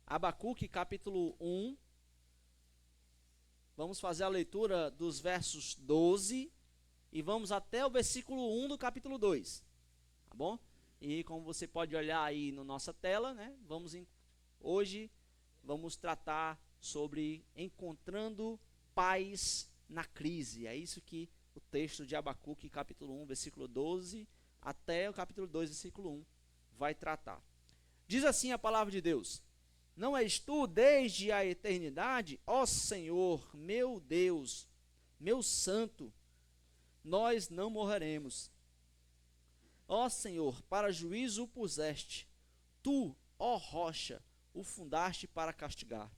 Abacuque, capítulo 1. Vamos fazer a leitura dos versos 12 e vamos até o versículo 1 do capítulo 2. Tá bom? E como você pode olhar aí na nossa tela, né? Hoje vamos tratar sobre encontrando paz na crise. É isso que o texto de Abacuque, capítulo 1, versículo 12, até o capítulo 2, versículo 1, vai tratar. Diz assim a palavra de Deus: Não és tu desde a eternidade, ó Senhor, meu Deus, meu santo, nós não morreremos. Ó Senhor, para juízo o puseste, tu, ó rocha, o fundaste para castigar.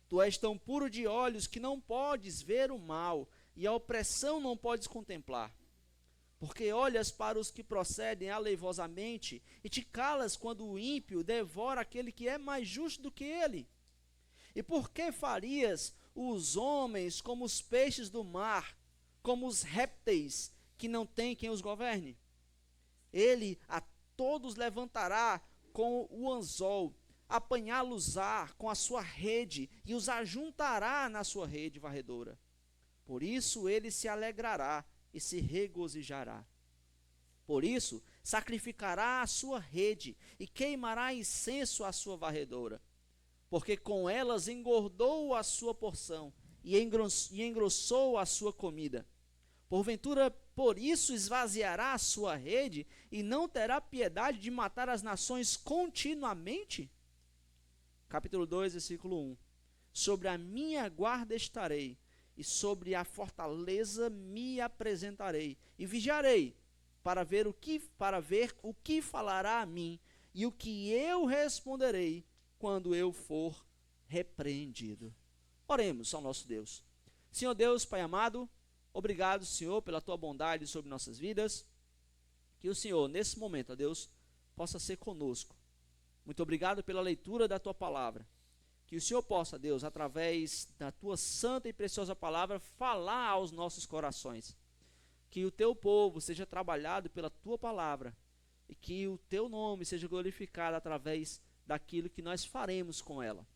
Tu és tão puro de olhos que não podes ver o mal, e a opressão não podes contemplar. Porque olhas para os que procedem aleivosamente, e te calas quando o ímpio devora aquele que é mais justo do que ele. E por que farias os homens como os peixes do mar, como os répteis que não tem quem os governe? Ele a todos levantará com o anzol, apanhá-los-á com a sua rede, e os ajuntará na sua rede varredora. Por isso ele se alegrará e se regozijará. Por isso sacrificará a sua rede e queimará incenso à sua varredora. Porque com elas engordou a sua porção e engrossou a sua comida. Porventura, por isso esvaziará a sua rede e não terá piedade de matar as nações continuamente? Capítulo 2, versículo 1. Sobre a minha guarda estarei, e sobre a fortaleza me apresentarei, e vigiarei, para ver o que falará a mim, e o que eu responderei quando eu for repreendido. Oremos ao nosso Deus. Senhor Deus, Pai amado, obrigado, Senhor, pela tua bondade sobre nossas vidas. Que o Senhor, nesse momento, ó Deus, possa ser conosco. Muito obrigado pela leitura da tua palavra. Que o Senhor possa, Deus, através da tua santa e preciosa palavra, falar aos nossos corações. Que o teu povo seja trabalhado pela tua palavra e que o teu nome seja glorificado através daquilo que nós faremos com ela.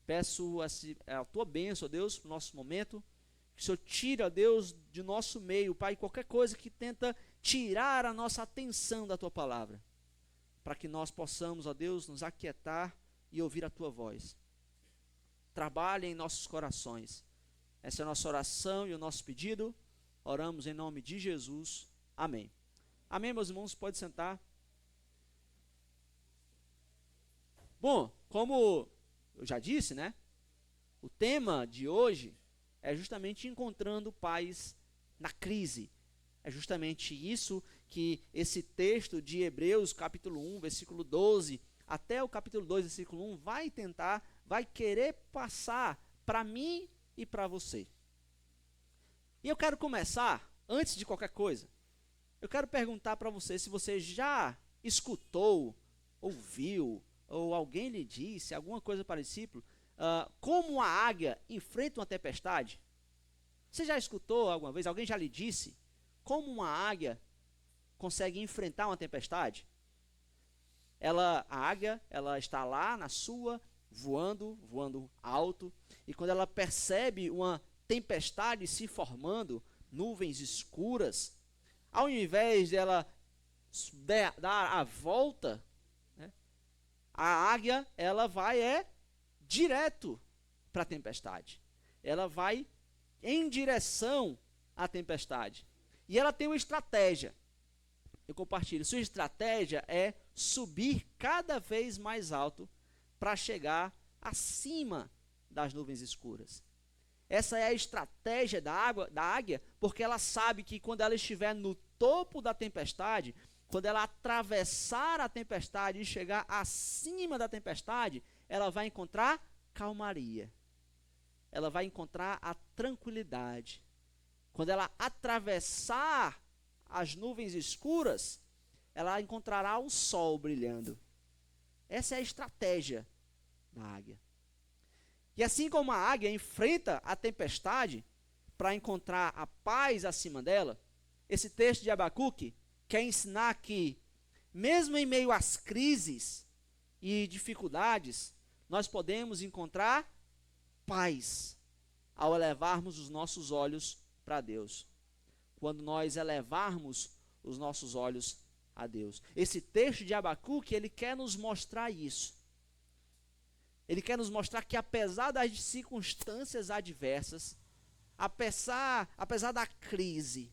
Peço a tua bênção, ó Deus, no nosso momento. Que o Senhor tire, ó Deus, de nosso meio, Pai, qualquer coisa que tenta tirar a nossa atenção da tua palavra. Para que nós possamos, ó Deus, nos aquietar e ouvir a tua voz. Trabalhe em nossos corações. Essa é a nossa oração e o nosso pedido. Oramos em nome de Jesus. Amém. Amém, meus irmãos? Pode sentar. Bom, como eu já disse, né? O tema de hoje é justamente encontrando paz na crise. É justamente isso que esse texto de Hebreus, capítulo 1, versículo 12, até o capítulo 2, versículo 1, vai querer passar para mim e para você. E eu quero começar, antes de qualquer coisa, eu quero perguntar para você se você já escutou, ouviu, ou alguém lhe disse, alguma coisa parecida, como uma águia enfrenta uma tempestade. Você já escutou alguma vez, alguém já lhe disse, como uma águia consegue enfrentar uma tempestade? A águia, ela está lá na sua, voando alto, e quando ela percebe uma tempestade se formando, nuvens escuras, ao invés dela dar a volta, né, a águia, ela vai direto para a tempestade. Ela vai em direção à tempestade. E ela tem uma estratégia. Eu compartilho. Sua estratégia é subir cada vez mais alto para chegar acima das nuvens escuras. Essa é a estratégia da águia, porque ela sabe que quando ela estiver no topo da tempestade, quando ela atravessar a tempestade e chegar acima da tempestade, ela vai encontrar calmaria. Ela vai encontrar a tranquilidade. Quando ela atravessar as nuvens escuras, ela encontrará o sol brilhando. Essa é a estratégia da águia. E assim como a águia enfrenta a tempestade para encontrar a paz acima dela, esse texto de Abacuque quer ensinar que, mesmo em meio às crises e dificuldades, nós podemos encontrar paz ao elevarmos os nossos olhos para Deus. Quando nós elevarmos os nossos olhos a Deus. Esse texto de Abacuque, ele quer nos mostrar isso. Ele quer nos mostrar que apesar das circunstâncias adversas, apesar da crise,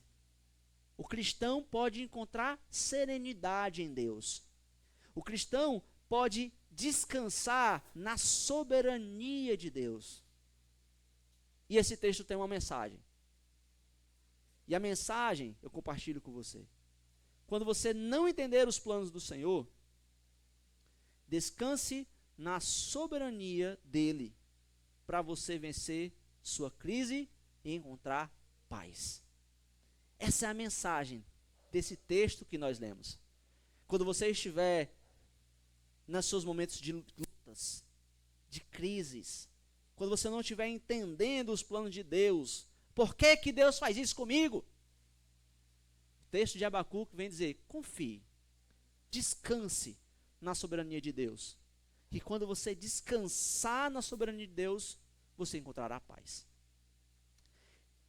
o cristão pode encontrar serenidade em Deus. O cristão pode descansar na soberania de Deus. E esse texto tem uma mensagem. E a mensagem eu compartilho com você. Quando você não entender os planos do Senhor, descanse na soberania dele, para você vencer sua crise e encontrar paz. Essa é a mensagem desse texto que nós lemos. Quando você estiver nos seus momentos de lutas, de crises, quando você não estiver entendendo os planos de Deus, por que que Deus faz isso comigo? O texto de Abacuque vem dizer, confie, descanse na soberania de Deus. Que quando você descansar na soberania de Deus, você encontrará paz.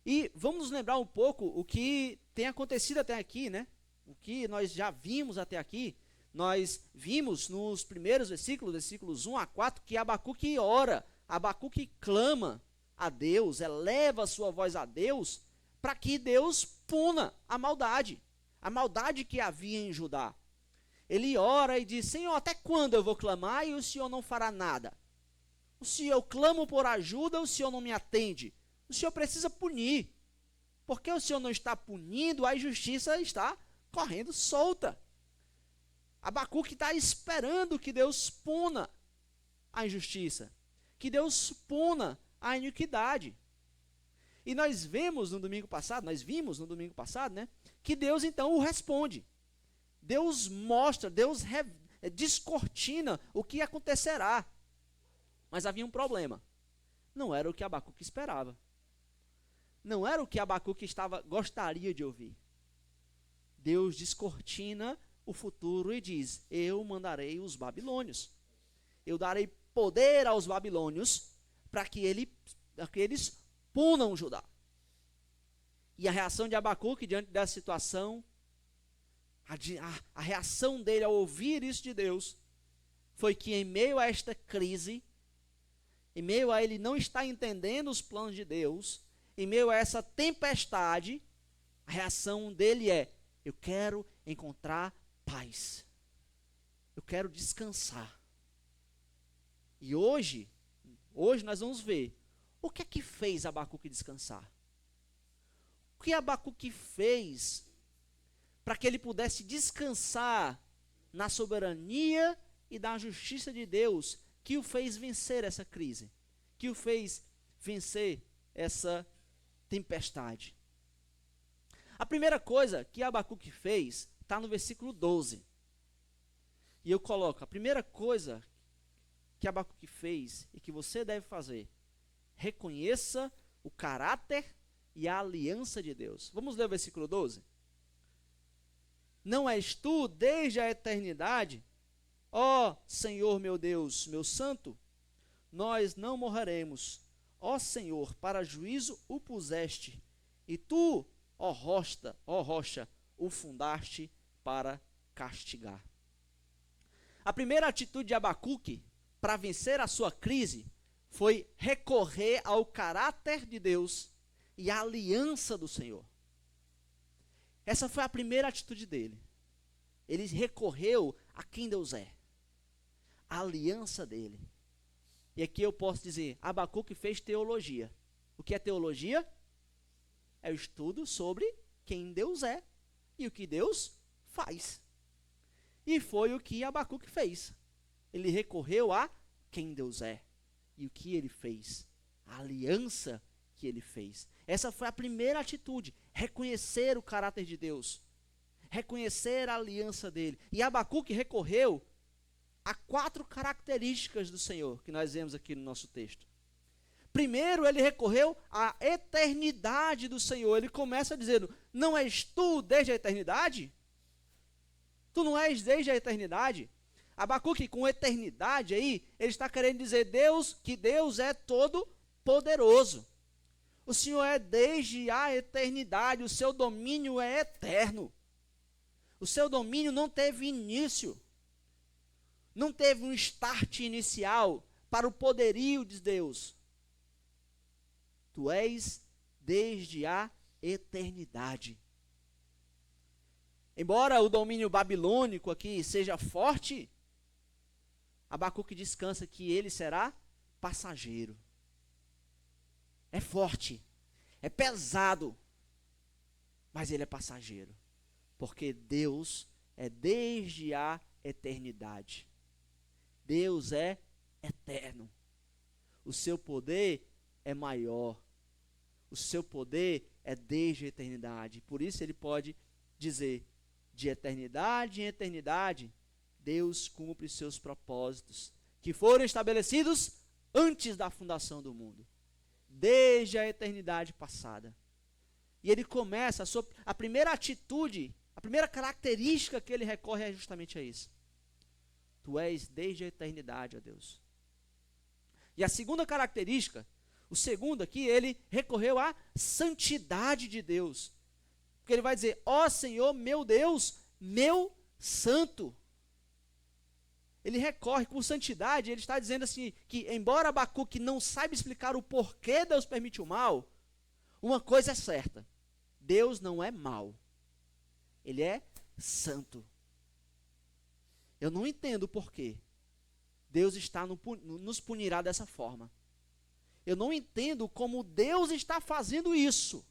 E vamos nos lembrar um pouco o que tem acontecido até aqui, né? O que nós já vimos até aqui. Nós vimos nos primeiros versículos 1 a 4, que Abacuque ora, Abacuque clama a Deus, eleva a sua voz a Deus, para que Deus puna a maldade que havia em Judá. Ele ora e diz, Senhor, até quando eu vou clamar e o Senhor não fará nada? Eu clamo por ajuda, o Senhor não me atende. O Senhor precisa punir. Porque o Senhor não está punindo, a injustiça está correndo solta. Abacuque está esperando que Deus puna a injustiça, que Deus puna a iniquidade. E nós vimos no domingo passado, né, que Deus então o responde. Deus mostra, Deus descortina o que acontecerá. Mas havia um problema. Não era o que Abacuque esperava. Não era o que Abacuque gostaria de ouvir. Deus descortina o futuro e diz, eu mandarei os babilônios. Eu darei poder aos babilônios para que eles punam Judá. E a reação de Abacuque diante dessa situação, a reação dele ao ouvir isso de Deus, foi que em meio a esta crise, em meio a ele não estar entendendo os planos de Deus, em meio a essa tempestade, a reação dele é, eu quero encontrar paz. Eu quero descansar. E hoje nós vamos ver o que é que fez Abacuque descansar. O que Abacuque fez para que ele pudesse descansar na soberania e na justiça de Deus, que o fez vencer essa crise, que o fez vencer essa tempestade. A primeira coisa que Abacuque fez está no versículo 12. E eu coloco, a primeira coisa que Abacuque fez e que você deve fazer, reconheça o caráter e a aliança de Deus. Vamos ler o versículo 12? Não és tu desde a eternidade, ó Senhor meu Deus, meu santo? Nós não morreremos, ó Senhor, para juízo o puseste, e tu, ó rocha, o fundaste para castigar. A primeira atitude de Abacuque para vencer a sua crise foi recorrer ao caráter de Deus e à aliança do Senhor. Essa foi a primeira atitude dele. Ele recorreu a quem Deus é, a aliança dele. E aqui eu posso dizer, Abacuque fez teologia. O que é teologia? É o estudo sobre quem Deus é e o que Deus faz. E foi o que Abacuque fez. Ele recorreu a quem Deus é e o que ele fez, a aliança que ele fez. Essa foi a primeira atitude, reconhecer o caráter de Deus, reconhecer a aliança dele. E Abacuque recorreu a 4 características do Senhor, que nós vemos aqui no nosso texto. Primeiro, ele recorreu à eternidade do Senhor. Ele começa dizendo, não és tu desde a eternidade? Tu não és desde a eternidade? Abacuque, com eternidade aí, ele está querendo dizer que Deus é todo poderoso. O Senhor é desde a eternidade, o seu domínio é eterno. O seu domínio não teve início. Não teve um start inicial para o poderio de Deus. Tu és desde a eternidade. Embora o domínio babilônico aqui seja forte, Abacuque descansa que ele será passageiro. É forte, é pesado, mas ele é passageiro, porque Deus é desde a eternidade. Deus é eterno. O seu poder é maior. O seu poder é desde a eternidade. Por isso ele pode dizer, de eternidade em eternidade, Deus cumpre seus propósitos, que foram estabelecidos antes da fundação do mundo, desde a eternidade passada. E ele começa, a primeira atitude, a primeira característica que ele recorre é justamente a isso. Tu és desde a eternidade, ó Deus. E a segunda característica, o segundo aqui, ele recorreu à santidade de Deus. Porque ele vai dizer, ó Senhor, meu Deus, meu santo. Ele recorre com santidade, ele está dizendo assim, que embora Abacuque não saiba explicar o porquê Deus permite o mal, uma coisa é certa, Deus não é mau, ele é santo. Eu não entendo o porquê Deus está nos punirá dessa forma. Eu não entendo como Deus está fazendo isso.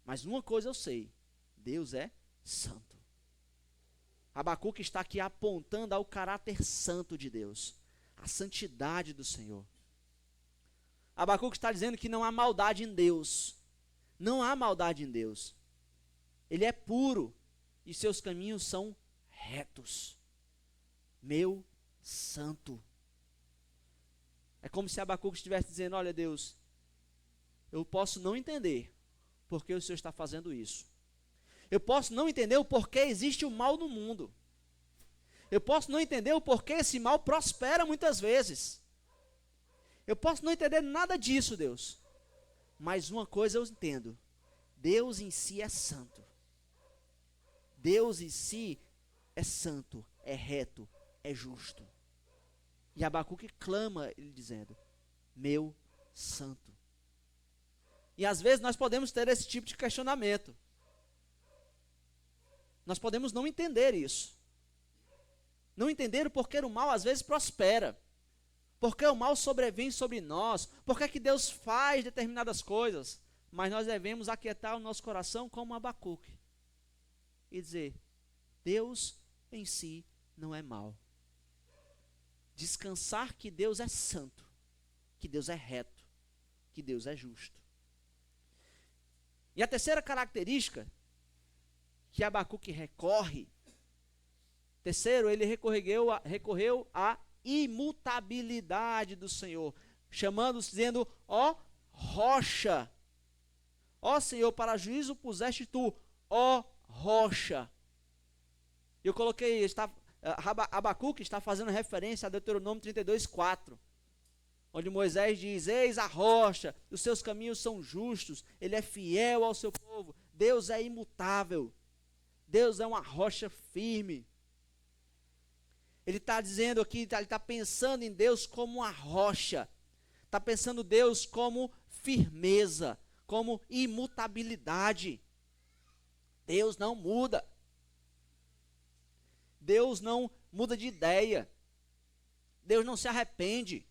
Mas uma coisa eu sei, Deus é santo. Abacuque está aqui apontando ao caráter santo de Deus, a santidade do Senhor. Abacuque está dizendo que não há maldade em Deus. Não há maldade em Deus. Ele é puro e seus caminhos são retos. Meu santo. É como se Abacuque estivesse dizendo, olha Deus, eu posso não entender porque o Senhor está fazendo isso. Eu posso não entender o porquê existe o mal no mundo. Eu posso não entender o porquê esse mal prospera muitas vezes. Eu posso não entender nada disso, Deus. Mas uma coisa eu entendo. Deus em si é santo. Deus em si é santo, é reto, é justo. E Abacuque clama, ele dizendo, meu santo. E às vezes nós podemos ter esse tipo de questionamento. Nós podemos não entender isso. Não entender o porquê o mal às vezes prospera. Porque o mal sobrevém sobre nós. Porque que Deus faz determinadas coisas. Mas nós devemos aquietar o nosso coração como Abacuque. E dizer, Deus em si não é mau. Descansar que Deus é santo. Que Deus é reto. Que Deus é justo. E a terceira característica que Abacuque recorre, terceiro, ele recorreu à imutabilidade do Senhor, chamando-se, dizendo, ó rocha, ó Senhor, para juízo puseste tu, ó rocha. Eu coloquei, Abacuque está fazendo referência a Deuteronômio 32:4, onde Moisés diz, eis a rocha, os seus caminhos são justos, ele é fiel ao seu povo, Deus é imutável. Deus é uma rocha firme. Ele está dizendo aqui, ele está pensando em Deus como uma rocha. Está pensando Deus como firmeza, como imutabilidade. Deus não muda. Deus não muda de ideia. Deus não se arrepende.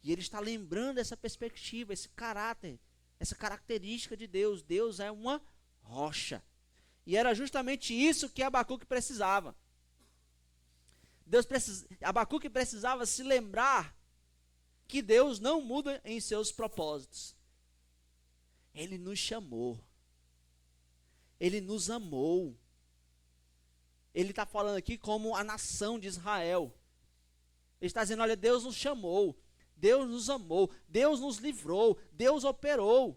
E ele está lembrando essa perspectiva, esse caráter, essa característica de Deus. Deus é uma rocha. E era justamente isso que Abacuque precisava. Abacuque precisava se lembrar que Deus não muda em seus propósitos. Ele nos chamou. Ele nos amou. Ele está falando aqui como a nação de Israel. Ele está dizendo, olha, Deus nos chamou. Deus nos amou. Deus nos livrou. Deus operou.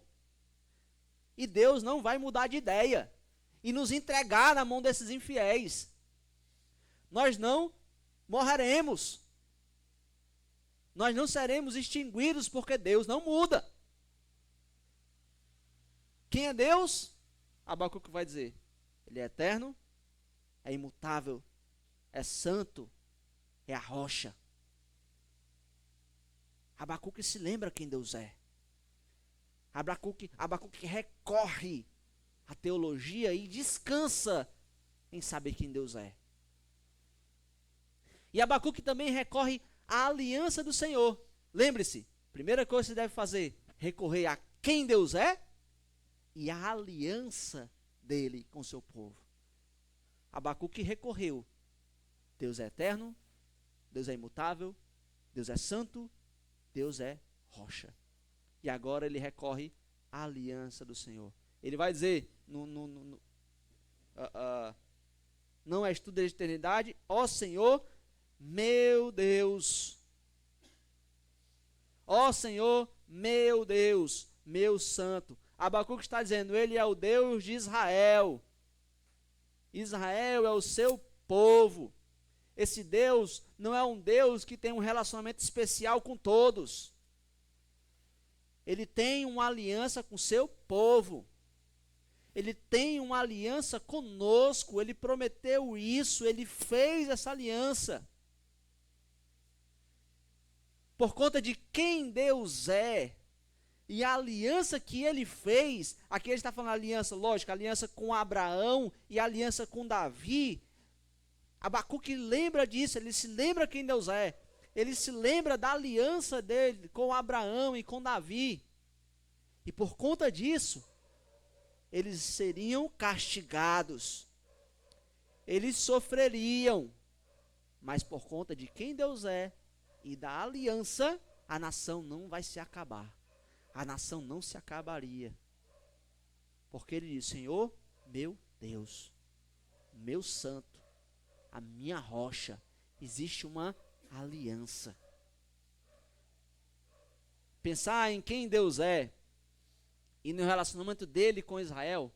E Deus não vai mudar de ideia e nos entregar na mão desses infiéis. nós não morreremos. Nós não seremos extinguidos porque Deus não muda. Quem é Deus? Abacuque vai dizer, ele é eterno, é imutável, é santo, é a rocha. Abacuque se lembra quem Deus é. Abacuque recorre à teologia e descansa em saber quem Deus é. E Abacuque também recorre à aliança do Senhor. Lembre-se, primeira coisa que você deve fazer, recorrer a quem Deus é e a aliança dele com o seu povo. Abacuque recorreu. Deus é eterno, Deus é imutável, Deus é santo, Deus é rocha. E agora ele recorre à aliança do Senhor. Ele vai dizer, não és tu desde a eternidade, ó Senhor, meu Deus. Ó Senhor, meu Deus, meu santo. Abacuque está dizendo, ele é o Deus de Israel. Israel é o seu povo. Esse Deus não é um Deus que tem um relacionamento especial com todos. Ele tem uma aliança com o seu povo. Ele tem uma aliança conosco. Ele prometeu isso, ele fez essa aliança. Por conta de quem Deus é, e a aliança que ele fez, aqui ele está falando aliança, lógico, aliança com Abraão e aliança com Davi. Abacuque lembra disso, ele se lembra quem Deus é. Ele se lembra da aliança dele com Abraão e com Davi. E por conta disso, eles seriam castigados. Eles sofreriam. Mas por conta de quem Deus é e da aliança, a nação não vai se acabar. A nação não se acabaria. Porque ele diz, Senhor, meu Deus, meu santo, a minha rocha, existe uma aliança. Pensar em quem Deus é e no relacionamento dele com Israel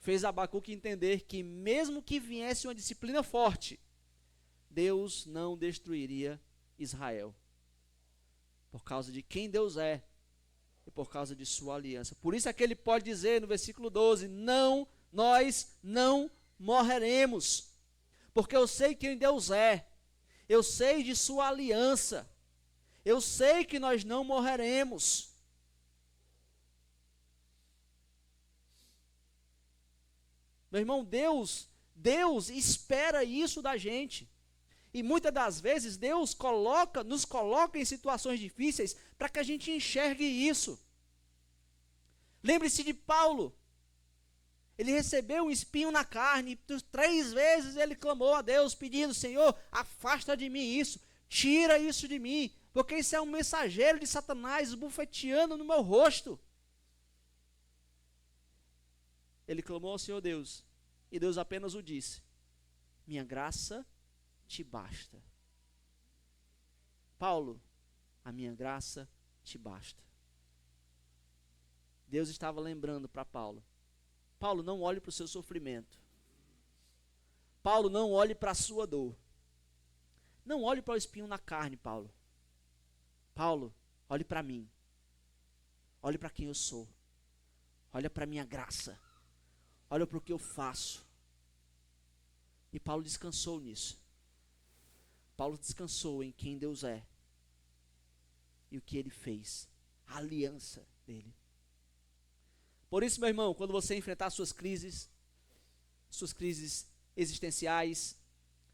fez Abacuque entender que mesmo que viesse uma disciplina forte, Deus não destruiria Israel. Por causa de quem Deus é e por causa de sua aliança. Por isso é que ele pode dizer no versículo 12, nós não morreremos. Porque eu sei quem Deus é, eu sei de sua aliança, eu sei que nós não morreremos. Meu irmão, Deus espera isso da gente. E muitas das vezes Deus nos coloca em situações difíceis para que a gente enxergue isso. Lembre-se de Paulo. Ele recebeu um espinho na carne, 3 vezes ele clamou a Deus, pedindo, Senhor, afasta de mim isso, tira isso de mim, porque isso é um mensageiro de Satanás bufeteando no meu rosto. Ele clamou ao Senhor Deus, e Deus apenas o disse, minha graça te basta. Paulo, a minha graça te basta. Deus estava lembrando para Paulo, Paulo, não olhe para o seu sofrimento. Paulo, não olhe para a sua dor. Não olhe para o espinho na carne, Paulo. Paulo, olhe para mim. Olhe para quem eu sou. Olha para a minha graça. Olha para o que eu faço. E Paulo descansou nisso. Paulo descansou em quem Deus é. E o que ele fez. A aliança dele. Por isso, meu irmão, quando você enfrentar suas crises existenciais,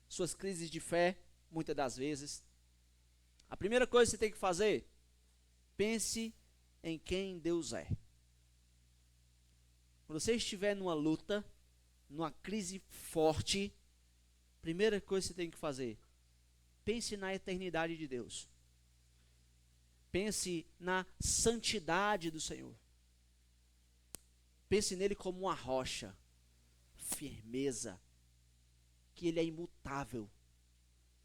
suas crises de fé, muitas das vezes, a primeira coisa que você tem que fazer, pense em quem Deus é. Quando você estiver numa luta, numa crise forte, primeira coisa que você tem que fazer, pense na eternidade de Deus. Pense na santidade do Senhor. Pense nele como uma rocha, firmeza, que ele é imutável,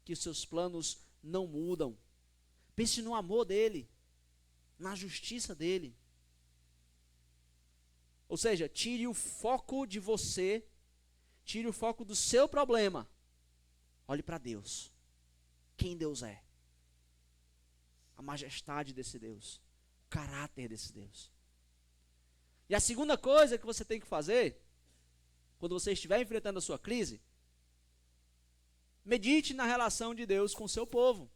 que os seus planos não mudam. Pense no amor dele, na justiça dele. Ou seja, tire o foco de você, tire o foco do seu problema Olhe para Deus. Quem Deus é. A majestade desse Deus. O caráter desse Deus. E a segunda coisa que você tem que fazer, quando você estiver enfrentando a sua crise, medite na relação de Deus com o seu povo.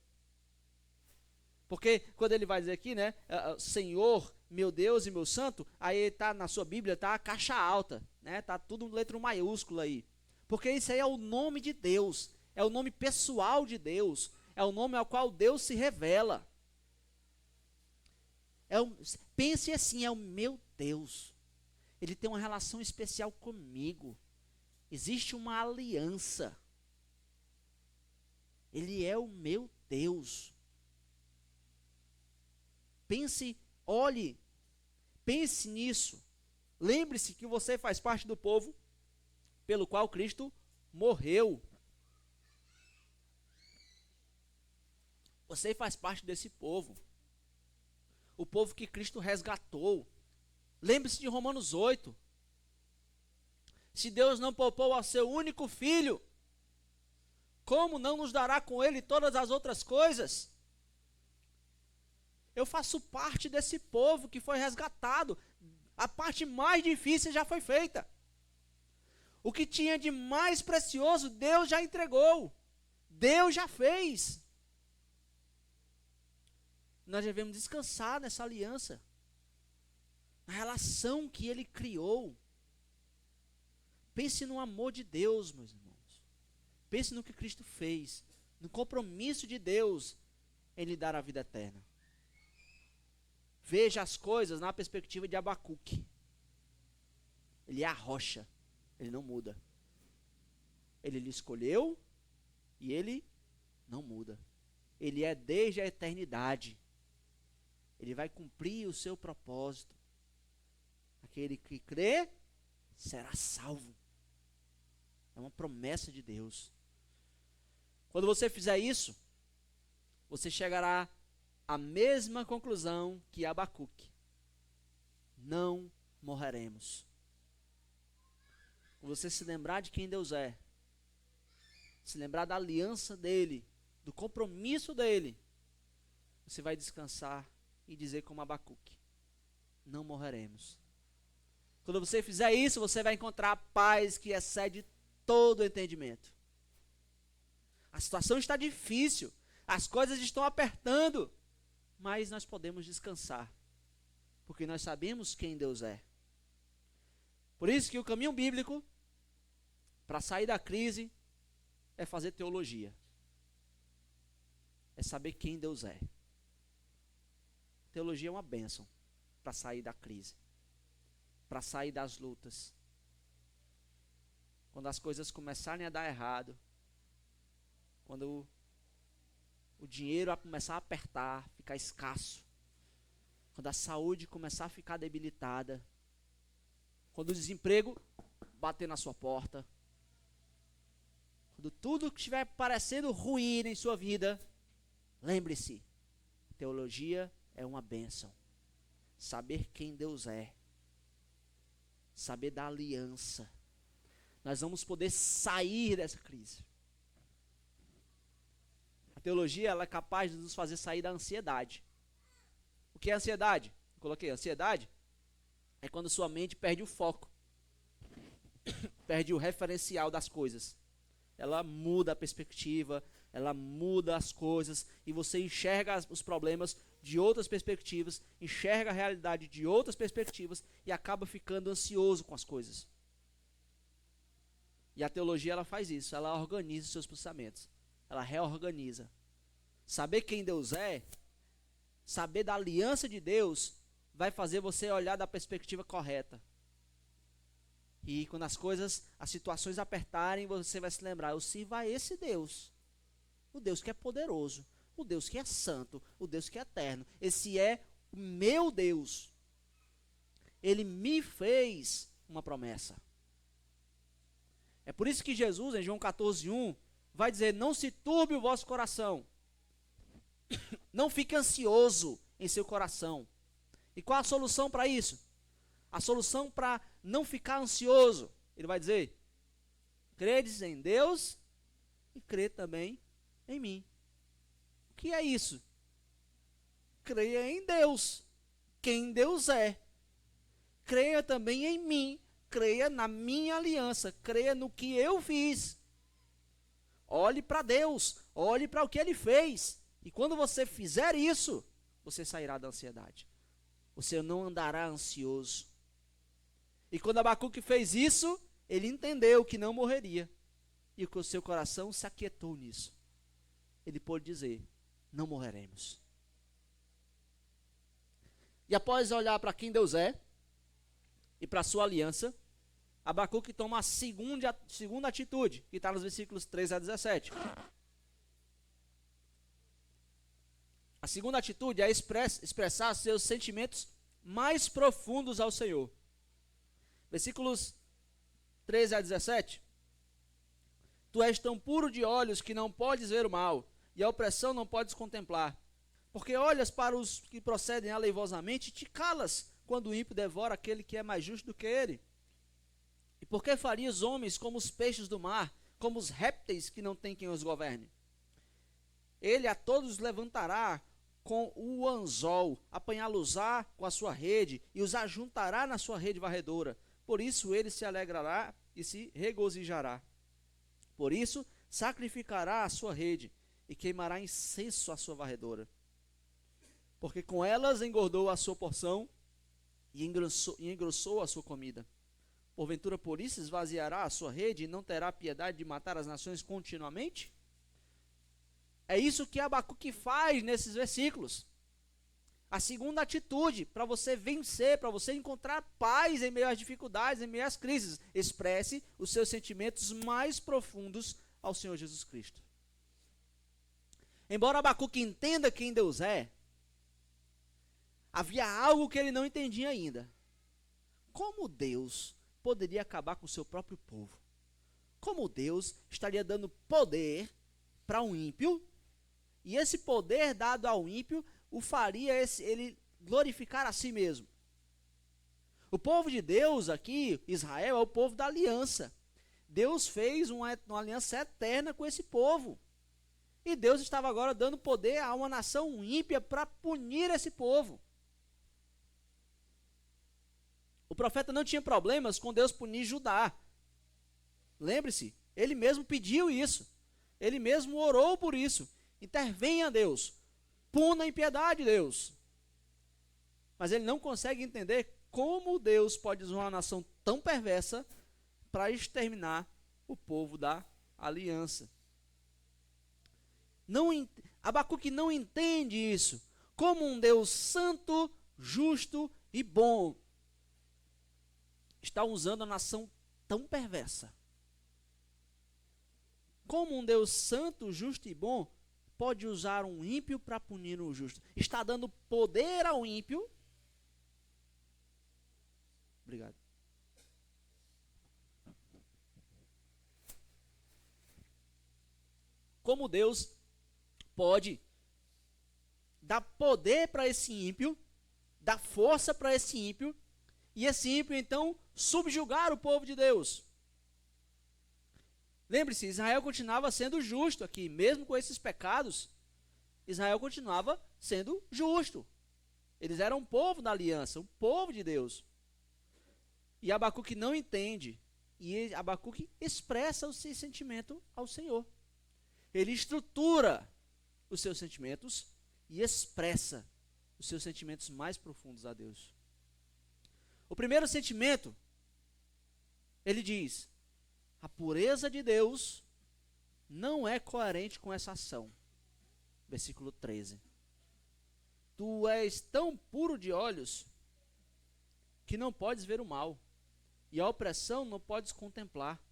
Porque quando ele vai dizer aqui, né, Senhor, meu Deus e meu santo, aí tá na sua Bíblia, tá a caixa alta, né, tá tudo em letra maiúscula aí. Porque isso aí é o nome de Deus, é o nome pessoal de Deus, é o nome ao qual Deus se revela. Pense assim, é o meu Deus. Ele tem uma relação especial comigo. Existe uma aliança. Ele é o meu Deus. Pense nisso. Lembre-se que você faz parte do povo pelo qual Cristo morreu. Você faz parte desse povo. O povo que Cristo resgatou. Lembre-se de Romanos 8. Se Deus não poupou ao seu único filho, como não nos dará com ele todas as outras coisas? Eu faço parte desse povo que foi resgatado. A parte mais difícil já foi feita. O que tinha de mais precioso, Deus já entregou. Deus já fez. Nós devemos descansar nessa aliança. Na relação que Ele criou. Pense no amor de Deus, meus irmãos. Pense no que Cristo fez. No compromisso de Deus em lhe dar a vida eterna. Veja as coisas na perspectiva de Abacuque. Ele é a rocha. Ele não muda. Ele lhe escolheu e ele não muda. Ele é desde a eternidade. Ele vai cumprir o seu propósito. Aquele que crê será salvo. É uma promessa de Deus. Quando você fizer isso, você chegará à mesma conclusão que Abacuque. Não morreremos. Quando você se lembrar de quem Deus é, se lembrar da aliança dele, do compromisso dele, você vai descansar e dizer como Abacuque: não morreremos. Quando você fizer isso, você vai encontrar a paz que excede todo o entendimento. A situação está difícil, as coisas estão apertando, mas nós podemos descansar, porque nós sabemos quem Deus é. Por isso que o caminho bíblico para sair da crise é fazer teologia. É saber quem Deus é. Teologia é uma bênção para sair da crise, para sair das lutas. Quando as coisas começarem a dar errado, quando o dinheiro começar a apertar, ficar escasso, quando a saúde começar a ficar debilitada, quando o desemprego bater na sua porta, quando tudo que estiver parecendo ruim em sua vida, lembre-se, teologia é uma bênção. Saber quem Deus é, saber da aliança, nós vamos poder sair dessa crise. A teologia ela é capaz de nos fazer sair da ansiedade. O que é ansiedade? Eu coloquei, ansiedade é quando sua mente perde o foco, perde o referencial das coisas. Ela muda a perspectiva, ela muda as coisas, e você enxerga os problemas de outras perspectivas, enxerga a realidade de outras perspectivas, e acaba ficando ansioso com as coisas. E a teologia ela faz isso, ela organiza os seus pensamentos, ela reorganiza. Saber quem Deus é, saber da aliança de Deus, vai fazer você olhar da perspectiva correta. E quando as situações apertarem, você vai se lembrar: eu sirvo a esse Deus. O Deus que é poderoso, o Deus que é santo, o Deus que é eterno. Esse é o meu Deus. Ele me fez uma promessa. É por isso que Jesus, em João 14:1, vai dizer: não se turbe o vosso coração. Não fique ansioso em seu coração. E qual a solução para isso? A solução para não ficar ansioso, ele vai dizer: credes em Deus e crê também em mim. O que é isso? Creia em Deus, quem Deus é. Creia também em mim, creia na minha aliança, creia no que eu fiz. Olhe para Deus, olhe para o que Ele fez. E quando você fizer isso, você sairá da ansiedade. Você não andará ansioso. E quando Abacuque fez isso, ele entendeu que não morreria. E que o seu coração se aquietou nisso. Ele pôde dizer, não morreremos. E após olhar para quem Deus é, e para a sua aliança, Abacuque toma a segunda atitude, que está nos versículos 3 a 17. A segunda atitude é expressar seus sentimentos mais profundos ao Senhor. Versículos 13 a 17. Tu és tão puro de olhos que não podes ver o mal, e a opressão não podes contemplar. Porque olhas para os que procedem aleivosamente e te calas, quando o ímpio devora aquele que é mais justo do que ele. E por que farias homens como os peixes do mar, como os répteis que não tem quem os governe? Ele a todos levantará com o anzol, apanhá-los-á com a sua rede, e os ajuntará na sua rede varredora. Por isso ele se alegrará e se regozijará. Por isso sacrificará a sua rede, e queimará incenso à sua varredora. Porque com elas engordou a sua porção, e engrossou a sua comida. Porventura por isso esvaziará a sua rede, e não terá piedade de matar as nações continuamente? É isso que Abacuque faz nesses versículos. A segunda atitude para você vencer, para você encontrar paz em meio às dificuldades, em meio às crises. Expresse os seus sentimentos mais profundos ao Senhor Jesus Cristo. Embora Abacuque entenda quem Deus é, havia algo que ele não entendia ainda. Como Deus poderia acabar com o seu próprio povo? Como Deus estaria dando poder para um ímpio, e esse poder dado ao ímpio o faria ele glorificar a si mesmo? O povo de Deus aqui, Israel, é o povo da aliança. Deus fez uma aliança eterna com esse povo. E Deus estava agora dando poder a uma nação ímpia para punir esse povo. O profeta não tinha problemas com Deus punir Judá. Lembre-se, ele mesmo pediu isso. Ele mesmo orou por isso. Intervenha, Deus. Puna a impiedade, Deus. Mas ele não consegue entender como Deus pode usar uma nação tão perversa para exterminar o povo da aliança. Abacuque não entende isso. Como um Deus santo, justo e bom está usando a nação tão perversa. Como um Deus santo, justo e bom pode usar um ímpio para punir o justo? Está dando poder ao ímpio. Obrigado. Como Deus pode dar poder para esse ímpio, dar força para esse ímpio, e esse ímpio então subjugar o povo de Deus? Lembre-se, Israel continuava sendo justo aqui, mesmo com esses pecados, Israel continuava sendo justo. Eles eram um povo da aliança, um povo de Deus. E Abacuque não entende, e Abacuque expressa o seu sentimento ao Senhor. Ele estrutura os seus sentimentos e expressa os seus sentimentos mais profundos a Deus. O primeiro sentimento, ele diz: a pureza de Deus não é coerente com essa ação. Versículo 13. Tu és tão puro de olhos que não podes ver o mal, e a opressão não podes contemplar.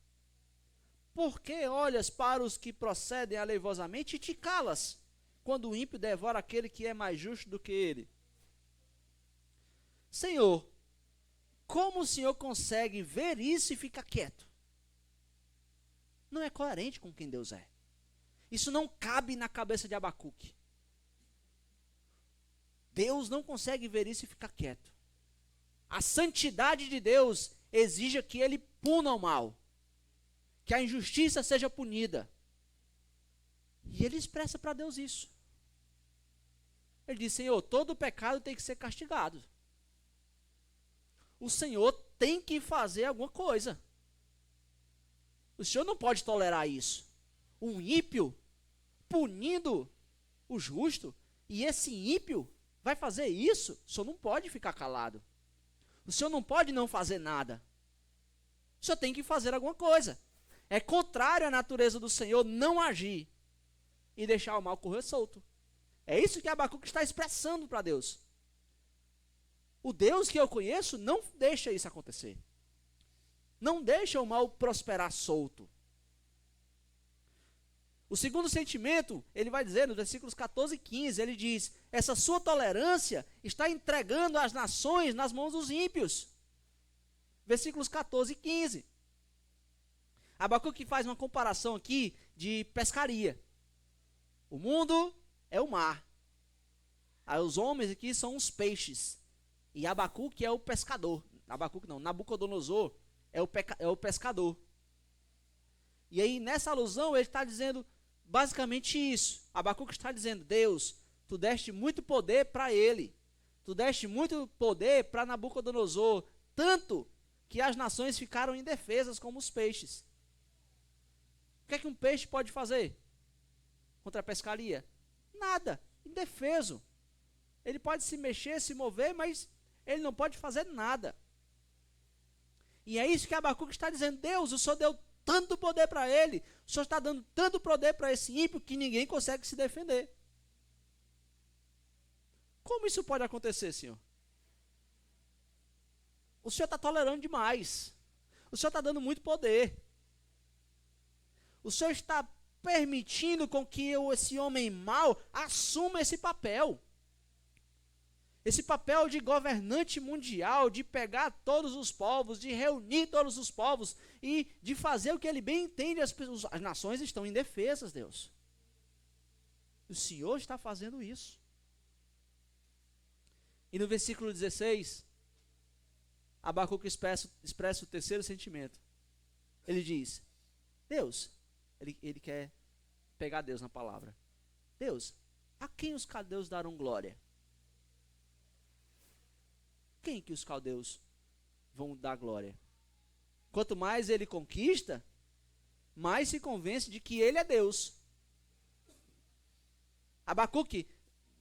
Por que olhas para os que procedem aleivosamente e te calas, quando o ímpio devora aquele que é mais justo do que ele? Senhor, como o Senhor consegue ver isso e ficar quieto? Não é coerente com quem Deus é. Isso não cabe na cabeça de Abacuque. Deus não consegue ver isso e ficar quieto. A santidade de Deus exige que ele puna o mal, que a injustiça seja punida. E ele expressa para Deus isso. Ele diz: Senhor, todo pecado tem que ser castigado. O Senhor tem que fazer alguma coisa. O Senhor não pode tolerar isso. Um ímpio punindo o justo, e esse ímpio vai fazer isso, o Senhor não pode ficar calado. O Senhor não pode não fazer nada. O Senhor tem que fazer alguma coisa. É contrário à natureza do Senhor não agir e deixar o mal correr solto. É isso que Abacuque está expressando para Deus. O Deus que eu conheço não deixa isso acontecer. Não deixa o mal prosperar solto. O segundo sentimento, ele vai dizer nos versículos 14 e 15, ele diz: essa sua tolerância está entregando as nações nas mãos dos ímpios. Versículos 14 e 15. Abacuque faz uma comparação aqui de pescaria. O mundo é o mar. Aí os homens aqui são os peixes. E Abacuque é o pescador. Abacuque não, Nabucodonosor é o pescador. E aí nessa alusão ele está dizendo basicamente isso. Abacuque está dizendo: Deus, tu deste muito poder para ele. Tu deste muito poder para Nabucodonosor. Tanto que as nações ficaram indefesas como os peixes. O que é que um peixe pode fazer contra a pescaria? Nada, indefeso. Ele pode se mexer, se mover, mas ele não pode fazer nada. E é isso que Abacuque está dizendo: Deus, o Senhor deu tanto poder para ele, o Senhor está dando tanto poder para esse ímpio que ninguém consegue se defender. Como isso pode acontecer, Senhor? O Senhor está tolerando demais. O Senhor está dando muito poder. O Senhor está permitindo com que esse homem mau assuma esse papel. Esse papel de governante mundial, de pegar todos os povos, de reunir todos os povos e de fazer o que ele bem entende. As nações estão indefesas, Deus. O Senhor está fazendo isso. E no versículo 16, Abacuque expressa o terceiro sentimento. Ele diz: Deus, ele quer pegar Deus na palavra. Deus, a quem os caldeus darão glória? Quem que os caldeus vão dar glória? Quanto mais ele conquista, mais se convence de que ele é Deus. Abacuque,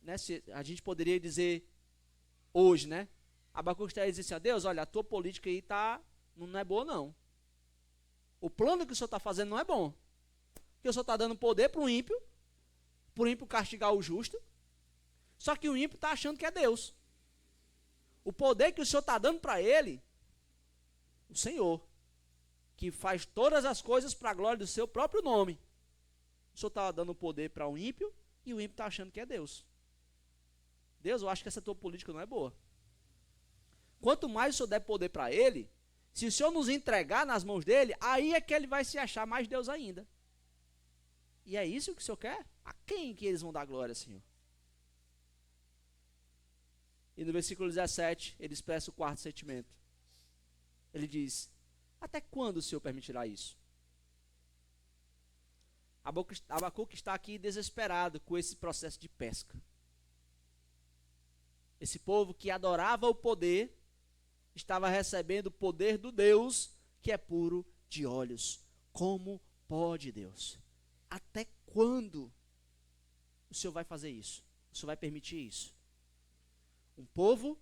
né, a gente poderia dizer hoje, né? Abacuque está dizendo assim: Deus, olha, a tua política aí não é boa não. O plano que o Senhor está fazendo não é bom. Porque o Senhor está dando poder para o ímpio castigar o justo. Só que o ímpio está achando que é Deus. O poder que o Senhor está dando para ele, o Senhor, que faz todas as coisas para a glória do seu próprio nome. O Senhor está dando poder para o ímpio e o ímpio está achando que é Deus. Deus, eu acho que essa tua política não é boa. Quanto mais o Senhor der poder para ele, se o Senhor nos entregar nas mãos dele, aí é que ele vai se achar mais Deus ainda. E é isso que o Senhor quer? A quem que eles vão dar glória, Senhor? E no versículo 17, ele expressa o quarto sentimento. Ele diz: até quando o Senhor permitirá isso? Abacuque está aqui desesperado com esse processo de pesca. Esse povo que adorava o poder, estava recebendo o poder do Deus que é puro de olhos. Como pode, Deus? Até quando o Senhor vai fazer isso? O Senhor vai permitir isso? Um povo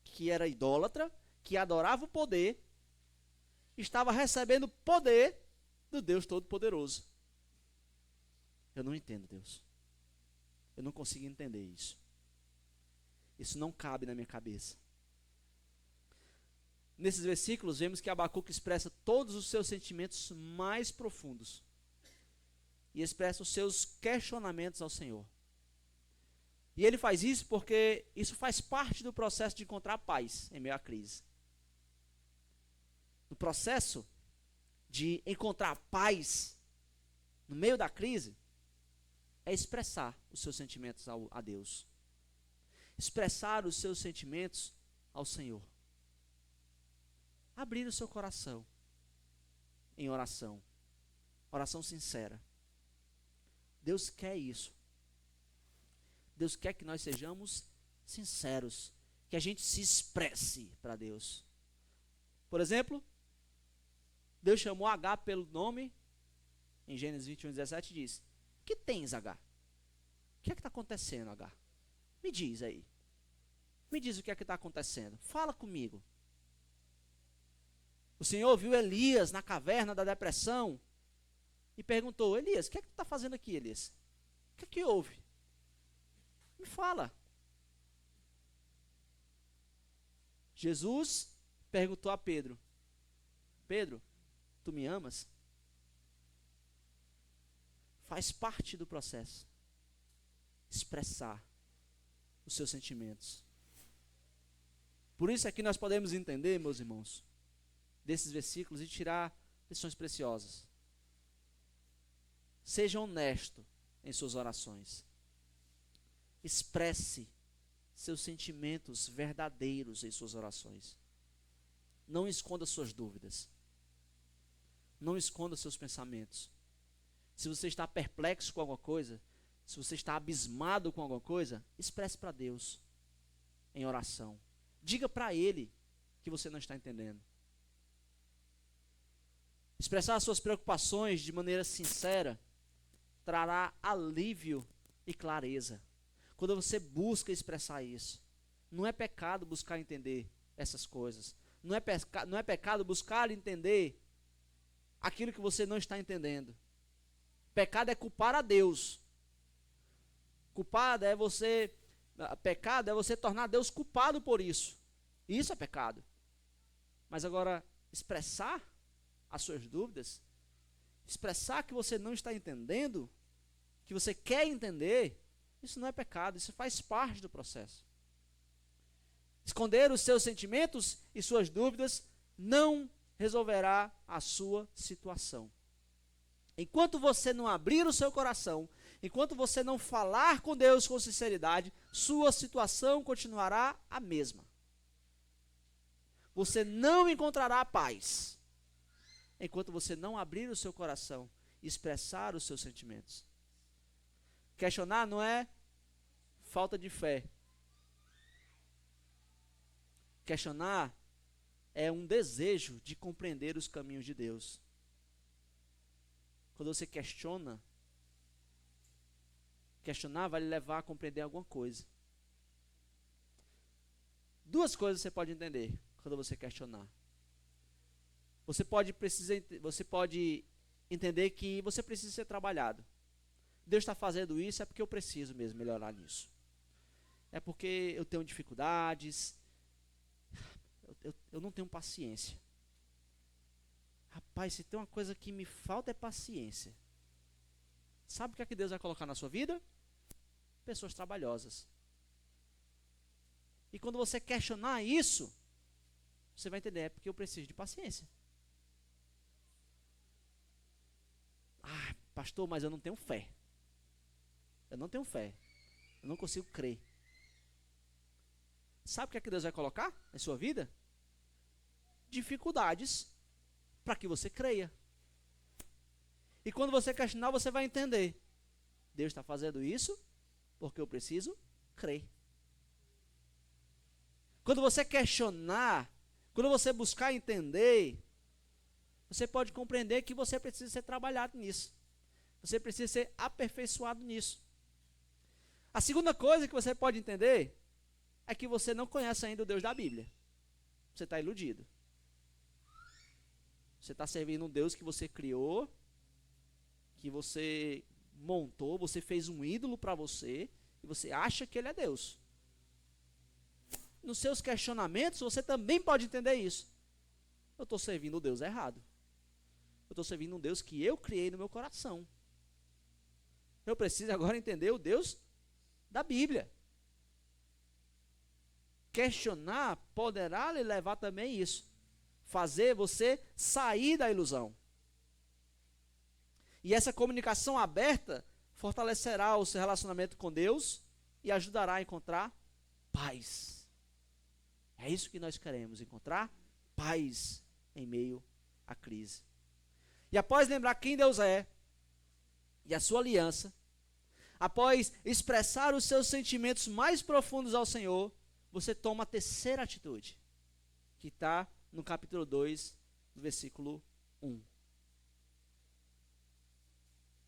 que era idólatra, que adorava o poder, estava recebendo poder do Deus Todo-Poderoso. Eu não entendo, Deus. Eu não consigo entender isso. Isso não cabe na minha cabeça. Nesses versículos, vemos que Abacuque expressa todos os seus sentimentos mais profundos e expressa os seus questionamentos ao Senhor. E ele faz isso porque isso faz parte do processo de encontrar paz em meio à crise. No processo de encontrar paz no meio da crise, é expressar os seus sentimentos a Deus. Expressar os seus sentimentos ao Senhor. Abrir o seu coração em oração. Oração sincera. Deus quer isso. Deus quer que nós sejamos sinceros, que a gente se expresse para Deus. Por exemplo, Deus chamou Agar pelo nome, em Gênesis 21:17 diz: que tens, Agar? O que é que está acontecendo, Agar? Me diz aí. Me diz o que é que está acontecendo. Fala comigo. O Senhor viu Elias na caverna da depressão e perguntou: Elias, o que é que tu está fazendo aqui, Elias? O que é que houve? Me fala. Jesus perguntou a Pedro: Pedro, tu me amas? Faz parte do processo expressar os seus sentimentos. Por isso é que nós podemos entender, meus irmãos, desses versículos e tirar lições preciosas. Seja honesto em suas orações. Expresse seus sentimentos verdadeiros em suas orações. Não esconda suas dúvidas. Não esconda seus pensamentos. Se você está perplexo com alguma coisa, se você está abismado com alguma coisa, expresse para Deus em oração. Diga para Ele que você não está entendendo. Expressar suas preocupações de maneira sincera trará alívio e clareza. Quando você busca expressar isso, não é pecado buscar entender essas coisas. Não é pecado buscar entender aquilo que você não está entendendo. Pecado é culpar a Deus. Pecado é você tornar Deus culpado por isso. Isso é pecado. Mas agora, expressar as suas dúvidas, expressar que você não está entendendo, que você quer entender, isso não é pecado, isso faz parte do processo. Esconder os seus sentimentos e suas dúvidas não resolverá a sua situação. Enquanto você não abrir o seu coração, enquanto você não falar com Deus com sinceridade, sua situação continuará a mesma. Você não encontrará paz enquanto você não abrir o seu coração e expressar os seus sentimentos. Questionar não é falta de fé. Questionar é um desejo de compreender os caminhos de Deus. Quando você questionar vai lhe levar a compreender alguma coisa. Duas coisas você pode entender quando você questionar. Você pode entender que você precisa ser trabalhado. Deus está fazendo isso, é porque eu preciso mesmo melhorar nisso. É porque eu tenho dificuldades, eu não tenho paciência. Rapaz, se tem uma coisa que me falta é paciência. Sabe o que é que Deus vai colocar na sua vida? Pessoas trabalhosas. E quando você questionar isso, você vai entender, é porque eu preciso de paciência. Ah, pastor, mas eu não tenho fé. Eu não tenho fé. Eu não consigo crer. Sabe o que é que Deus vai colocar na sua vida? Dificuldades para que você creia. E quando você questionar, você vai entender. Deus está fazendo isso porque eu preciso crer. Quando você questionar, quando você buscar entender, você pode compreender que você precisa ser trabalhado nisso. Você precisa ser aperfeiçoado nisso. A segunda coisa que você pode entender é que você não conhece ainda o Deus da Bíblia. Você está iludido. Você está servindo um Deus que você criou, que você montou, você fez um ídolo para você, e você acha que ele é Deus. Nos seus questionamentos, você também pode entender isso. Eu estou servindo o Deus errado. Eu estou servindo um Deus que eu criei no meu coração. Eu preciso agora entender o Deus da Bíblia. Questionar poderá lhe levar também isso. Fazer você sair da ilusão. E essa comunicação aberta fortalecerá o seu relacionamento com Deus e ajudará a encontrar paz. É isso que nós queremos, encontrar paz em meio à crise. E após lembrar quem Deus é e a sua aliança, após expressar os seus sentimentos mais profundos ao Senhor, você toma a terceira atitude, que está no capítulo 2, versículo 1.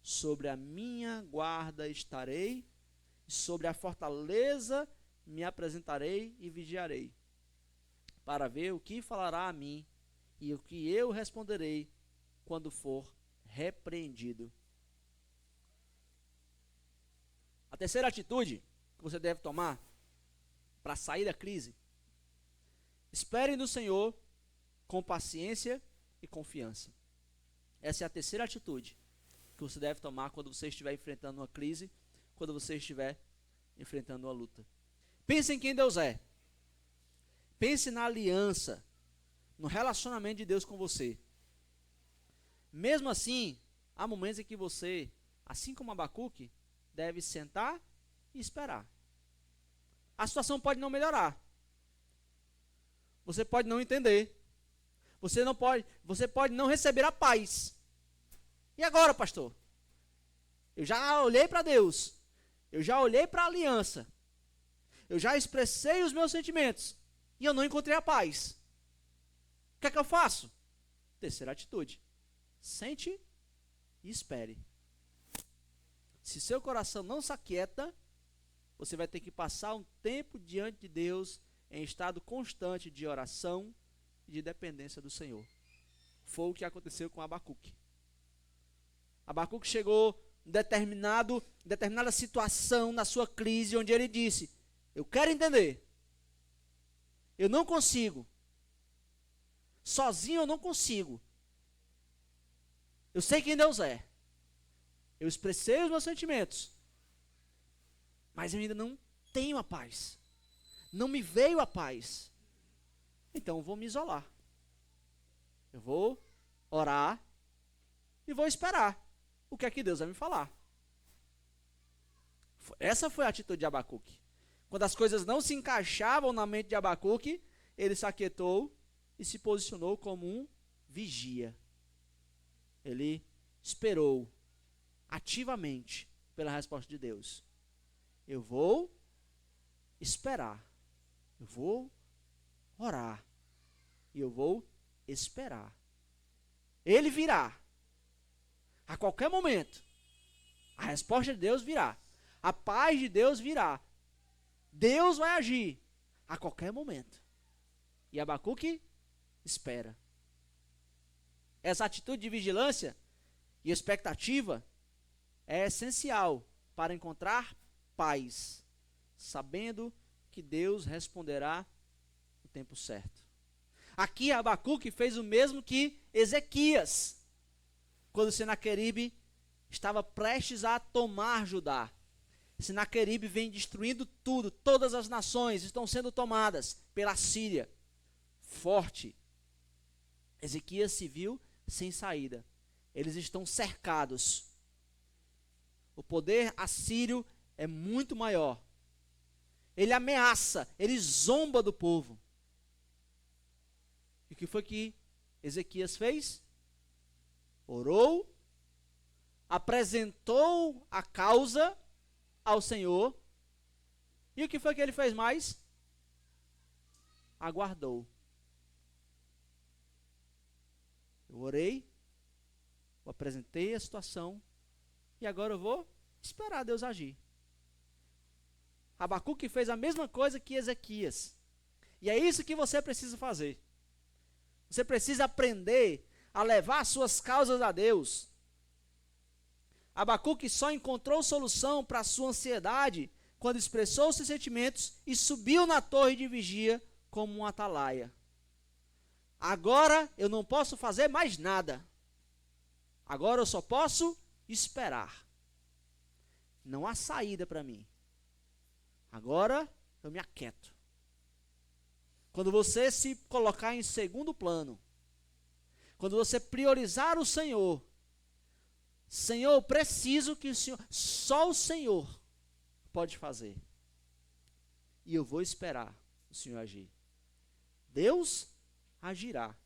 Sobre a minha guarda estarei, sobre a fortaleza me apresentarei e vigiarei, para ver o que falará a mim e o que eu responderei quando for repreendido. A terceira atitude que você deve tomar para sair da crise: espere no Senhor com paciência e confiança. Essa é a terceira atitude que você deve tomar quando você estiver enfrentando uma crise, quando você estiver enfrentando uma luta. Pense em quem Deus é. Pense na aliança, no relacionamento de Deus com você. Mesmo assim, há momentos em que você, assim como Abacuque, deve sentar e esperar. A situação pode não melhorar. Você pode não entender. Você pode não receber a paz. E agora, pastor? Eu já olhei para Deus. Eu já olhei para a aliança. Eu já expressei os meus sentimentos. E eu não encontrei a paz. O que é que eu faço? Terceira atitude: sente e espere. Se seu coração não se aquieta, você vai ter que passar um tempo diante de Deus em estado constante de oração e de dependência do Senhor. Foi o que aconteceu com Abacuque. Abacuque chegou em determinada situação na sua crise, onde ele disse: eu quero entender. Eu não consigo. Sozinho eu não consigo. Eu sei quem Deus é. Eu expressei os meus sentimentos. Mas eu ainda não tenho a paz. Não me veio a paz. Então eu vou me isolar. Eu vou orar e vou esperar o que é que Deus vai me falar. Essa foi a atitude de Abacuque. Quando as coisas não se encaixavam na mente de Abacuque, ele se aquietou e se posicionou como um vigia. Ele esperou ativamente pela resposta de Deus. Eu vou esperar. Eu vou orar. E eu vou esperar. Ele virá. A qualquer momento. A resposta de Deus virá. A paz de Deus virá. Deus vai agir a qualquer momento. E Abacuque espera. Essa atitude de vigilância e expectativa é essencial para encontrar paz, sabendo que Deus responderá no tempo certo. Aqui Abacuque fez o mesmo que Ezequias, quando Senaqueribe estava prestes a tomar Judá. Senaqueribe vem destruindo tudo, todas as nações estão sendo tomadas pela Síria. Forte. Ezequias se viu sem saída. Eles estão cercados. O poder assírio é muito maior. Ele ameaça, ele zomba do povo. E o que foi que Ezequias fez? Orou, apresentou a causa ao Senhor. E o que foi que ele fez mais? Aguardou. Eu orei, eu apresentei a situação, e agora eu vou esperar Deus agir. Abacuque fez a mesma coisa que Ezequias. E é isso que você precisa fazer. Você precisa aprender a levar suas causas a Deus. Abacuque só encontrou solução para a sua ansiedade quando expressou seus sentimentos e subiu na torre de vigia como um atalaia. Agora eu não posso fazer mais nada. Agora eu só posso esperar. Não há saída para mim. Agora eu me aquieto. Quando você se colocar em segundo plano, quando você priorizar o Senhor, Senhor, eu preciso que só o Senhor pode fazer. E eu vou esperar o Senhor agir. Deus agirá.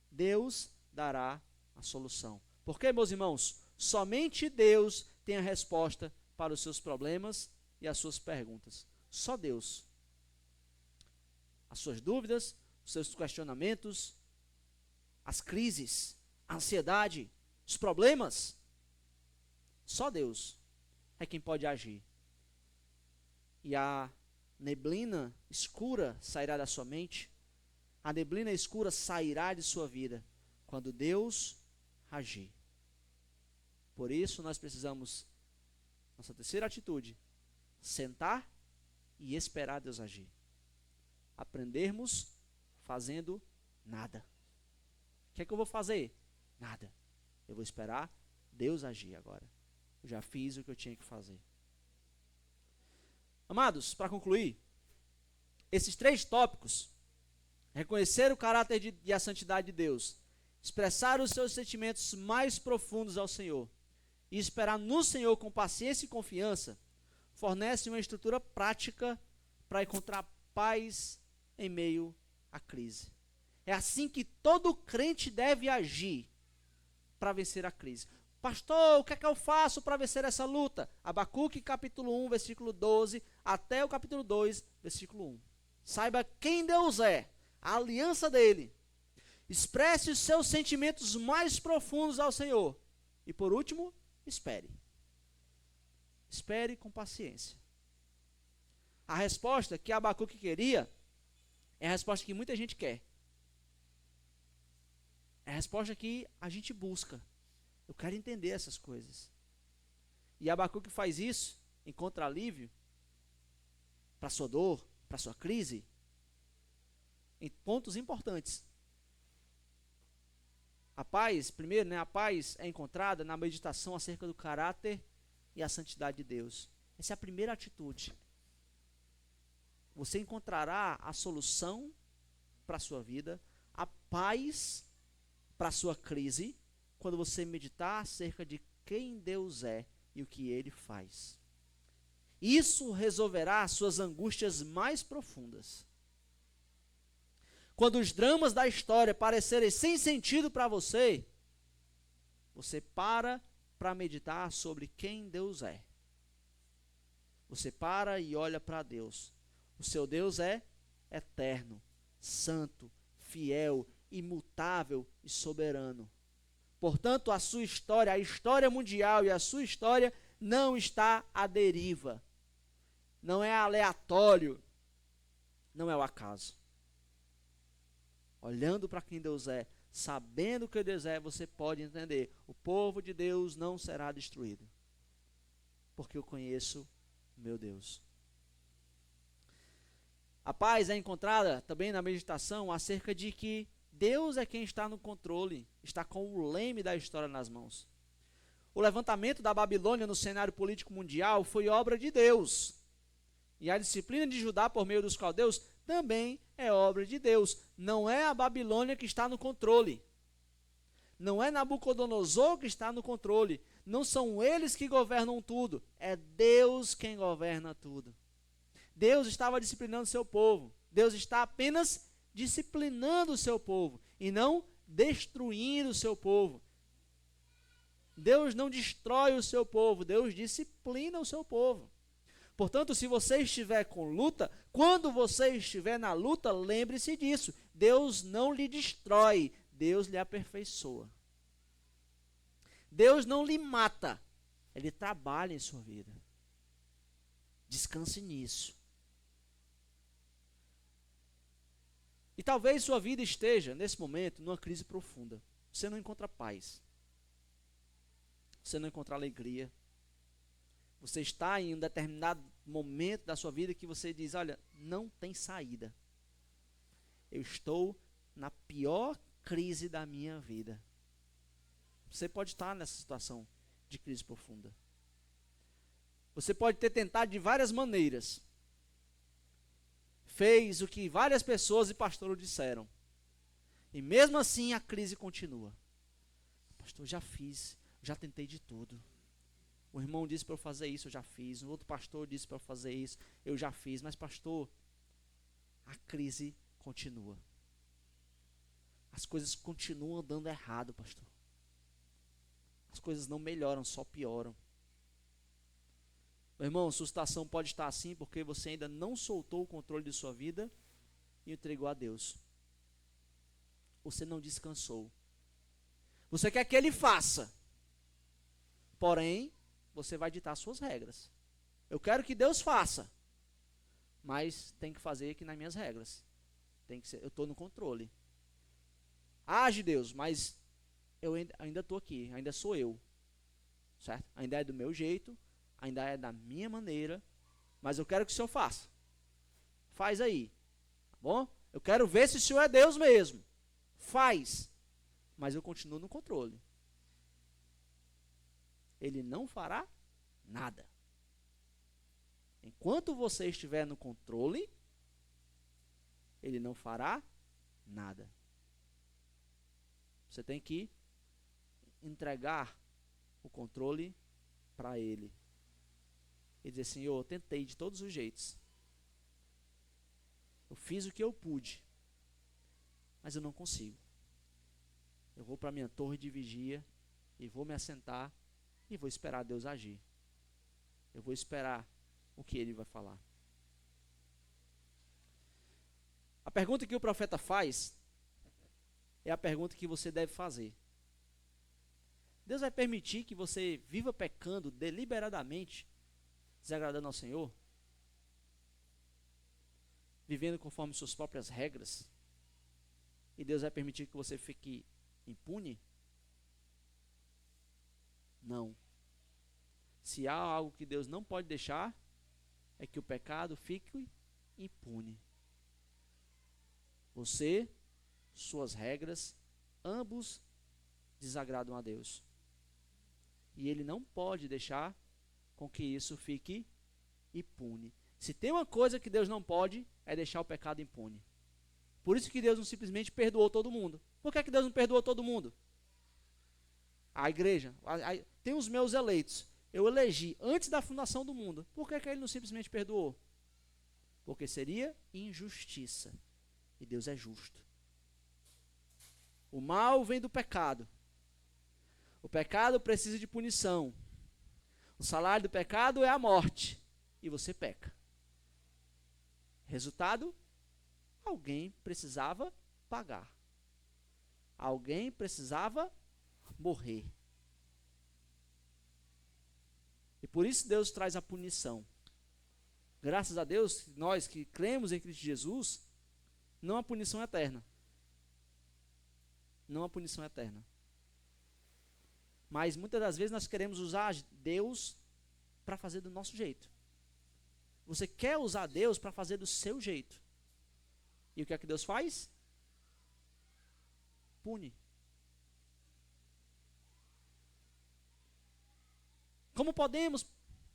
Deus dará a solução. Porque, meus irmãos, somente Deus tem a resposta para os seus problemas e as suas perguntas. Só Deus. As suas dúvidas, os seus questionamentos, as crises, a ansiedade, os problemas, só Deus é quem pode agir. E a neblina escura sairá da sua mente, a neblina escura sairá de sua vida quando Deus agir. Por isso nós precisamos, nossa terceira atitude, sentar e esperar Deus agir. Aprendermos fazendo nada. O que é que eu vou fazer? Nada. Eu vou esperar Deus agir agora. Eu já fiz o que eu tinha que fazer. Amados, para concluir, esses 3 tópicos, reconhecer o caráter e a santidade de Deus, expressar os seus sentimentos mais profundos ao Senhor e esperar no Senhor com paciência e confiança, fornecem uma estrutura prática para encontrar paz em meio à crise. É assim que todo crente deve agir para vencer a crise. Pastor, o que é que eu faço para vencer essa luta? Abacuque capítulo 1, versículo 12, até o capítulo 2, versículo 1. Saiba quem Deus é, a aliança dele. Expresse os seus sentimentos mais profundos ao Senhor. E por último, espere. Espere com paciência. A resposta que Abacuque queria é a resposta que muita gente quer. É a resposta que a gente busca. Eu quero entender essas coisas. E Abacuque faz isso, encontra alívio para a sua dor, para a sua crise, em pontos importantes. A paz, primeiro, a paz é encontrada na meditação acerca do caráter e a santidade de Deus. Essa é a primeira atitude. Você encontrará a solução para a sua vida, a paz para a sua crise, quando você meditar acerca de quem Deus é e o que Ele faz. Isso resolverá as suas angústias mais profundas. Quando os dramas da história parecerem sem sentido para você, você para meditar sobre quem Deus é. Você para e olha para Deus. O seu Deus é eterno, santo, fiel, imutável e soberano. Portanto, a sua história, a história mundial e a sua história não está à deriva. Não é aleatório. Não é o acaso. Olhando para quem Deus é, sabendo que Deus é, você pode entender. O povo de Deus não será destruído. Porque eu conheço o meu Deus. A paz é encontrada também na meditação acerca de que Deus é quem está no controle, está com o leme da história nas mãos. O levantamento da Babilônia no cenário político mundial foi obra de Deus. E a disciplina de Judá por meio dos caldeus também é obra de Deus. Não é a Babilônia que está no controle. Não é Nabucodonosor que está no controle. Não são eles que governam tudo. É Deus quem governa tudo. Deus estava disciplinando o seu povo. Deus está apenas disciplinando o seu povo e não destruindo o seu povo. Deus não destrói o seu povo, Deus disciplina o seu povo. Portanto, se você estiver com luta, quando você estiver na luta, lembre-se disso. Deus não lhe destrói, Deus lhe aperfeiçoa. Deus não lhe mata, Ele trabalha em sua vida. Descanse nisso. E talvez sua vida esteja, nesse momento, numa crise profunda. Você não encontra paz. Você não encontra alegria. Você está em um determinado momento da sua vida que você diz, olha, não tem saída. Eu estou na pior crise da minha vida. Você pode estar nessa situação de crise profunda. Você pode ter tentado de várias maneiras. Fez o que várias pessoas e pastores disseram. E mesmo assim a crise continua. Pastor, já fiz, já tentei de tudo. O irmão disse para eu fazer isso, eu já fiz. O outro pastor disse para eu fazer isso, eu já fiz. Mas pastor, a crise continua. As coisas continuam dando errado, pastor. As coisas não melhoram, só pioram. Meu irmão, sua situação pode estar assim porque você ainda não soltou o controle de sua vida e entregou a Deus. Você não descansou. Você quer que Ele faça. Porém, você vai ditar suas regras. Eu quero que Deus faça. Mas tem que fazer aqui nas minhas regras. Tem que ser, eu estou no controle. Age Deus, mas eu ainda estou aqui, ainda sou eu. Certo? Ainda é do meu jeito, ainda é da minha maneira, mas eu quero que o Senhor faça. Faz aí. Tá bom? Eu quero ver se o Senhor é Deus mesmo. Faz. Mas eu continuo no controle. Ele não fará nada. Enquanto você estiver no controle, Ele não fará nada. Você tem que entregar o controle para Ele. E dizer, Senhor, eu tentei de todos os jeitos. Eu fiz o que eu pude. Mas eu não consigo. Eu vou para minha torre de vigia e vou me assentar e vou esperar Deus agir. Eu vou esperar o que Ele vai falar. A pergunta que o profeta faz é a pergunta que você deve fazer. Deus vai permitir que você viva pecando deliberadamente, desagradando ao Senhor? Vivendo conforme suas próprias regras? E Deus vai permitir que você fique impune? Não. Se há algo que Deus não pode deixar, é que o pecado fique impune. Você, suas regras, ambos desagradam a Deus. E Ele não pode deixar com que isso fique impune. Se tem uma coisa que Deus não pode, é deixar o pecado impune. Por isso que Deus não simplesmente perdoou todo mundo. Por que Deus não perdoou todo mundo? A igreja, tem os meus eleitos. Eu elegi antes da fundação do mundo. Por que Ele não simplesmente perdoou? Porque seria injustiça. E Deus é justo. O mal vem do pecado. O pecado precisa de punição. O salário do pecado é a morte. E você peca. Resultado? Alguém precisava pagar. Alguém precisava morrer. E por isso Deus traz a punição. Graças a Deus, nós que cremos em Cristo Jesus, não há punição eterna. Não há punição eterna. Mas muitas das vezes nós queremos usar Deus para fazer do nosso jeito. Você quer usar Deus para fazer do seu jeito. E o que é que Deus faz? Pune. Como podemos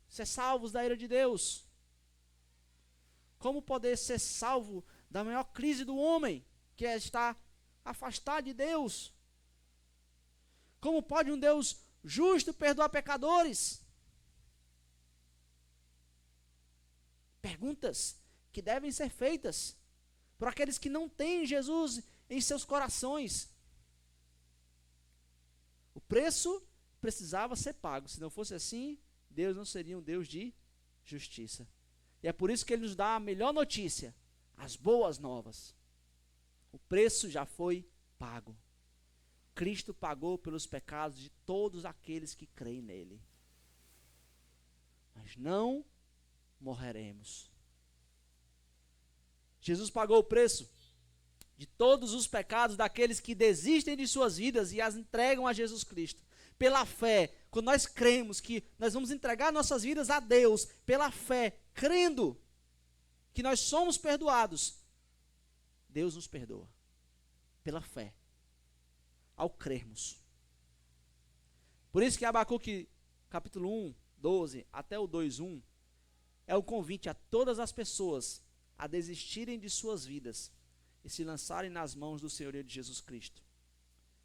ser salvos da ira de Deus? Como poder ser salvo da maior crise do homem, que é estar afastado de Deus? Como pode um Deus justo perdoar pecadores? Perguntas que devem ser feitas por aqueles que não têm Jesus em seus corações. O preço precisava ser pago. Se não fosse assim, Deus não seria um Deus de justiça. E é por isso que Ele nos dá a melhor notícia, as boas novas. O preço já foi pago. Cristo pagou pelos pecados de todos aqueles que creem nele. Mas não morreremos. Jesus pagou o preço de todos os pecados daqueles que desistem de suas vidas e as entregam a Jesus Cristo. Pela fé, quando nós cremos que nós vamos entregar nossas vidas a Deus, pela fé, crendo que nós somos perdoados, Deus nos perdoa. Pela fé. Ao crermos. Por isso que Abacuque, capítulo 1, 12, até o 2:1, é o convite a todas as pessoas a desistirem de suas vidas e se lançarem nas mãos do Senhor de Jesus Cristo,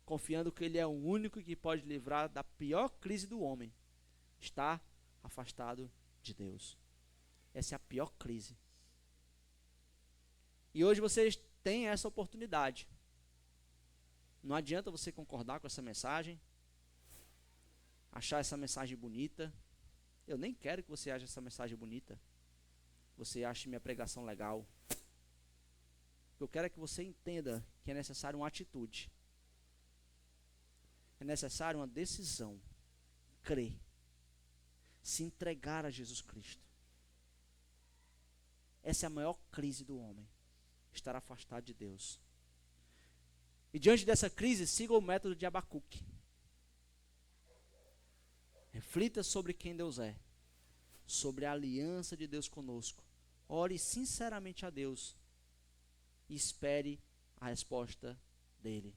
confiando que Ele é o único que pode livrar da pior crise do homem, estar afastado de Deus. Essa é a pior crise. E hoje vocês têm essa oportunidade. Não adianta você concordar com essa mensagem, achar essa mensagem bonita, Eu nem quero que você ache essa mensagem bonita. Você ache minha pregação legal. O que eu quero é que você entenda que é necessário uma atitude. É necessário uma decisão. Crer. Se entregar a Jesus Cristo. Essa é a maior crise do homem. Estar afastado de Deus. E diante dessa crise, siga o método de Abacuque. Reflita sobre quem Deus é. Sobre a aliança de Deus conosco. Ore sinceramente a Deus. E espere a resposta dele.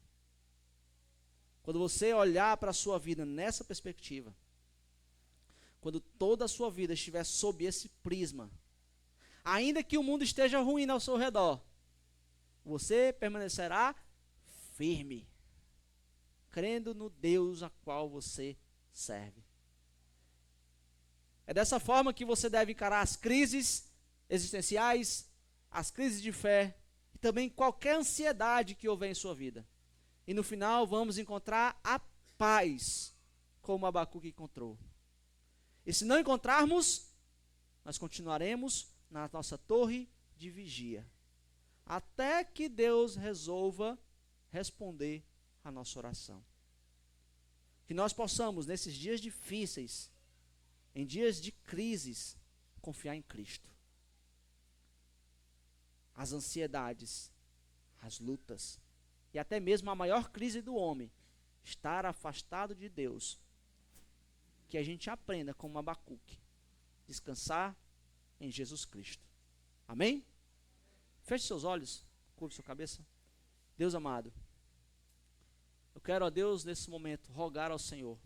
Quando você olhar para a sua vida nessa perspectiva, quando toda a sua vida estiver sob esse prisma, ainda que o mundo esteja ruim ao seu redor, você permanecerá firme, crendo no Deus a qual você serve. É dessa forma que você deve encarar as crises existenciais, as crises de fé, e também qualquer ansiedade que houver em sua vida. E no final vamos encontrar a paz, como Abacuque encontrou. E se não encontrarmos, nós continuaremos na nossa torre de vigia, até que Deus resolva responder a nossa oração. Que nós possamos, nesses dias difíceis, em dias de crises, confiar em Cristo. As ansiedades, as lutas, e até mesmo a maior crise do homem, estar afastado de Deus, que a gente aprenda como Abacuque, descansar em Jesus Cristo. Amém? Feche seus olhos, curve sua cabeça. Deus amado, eu quero a Deus nesse momento rogar ao Senhor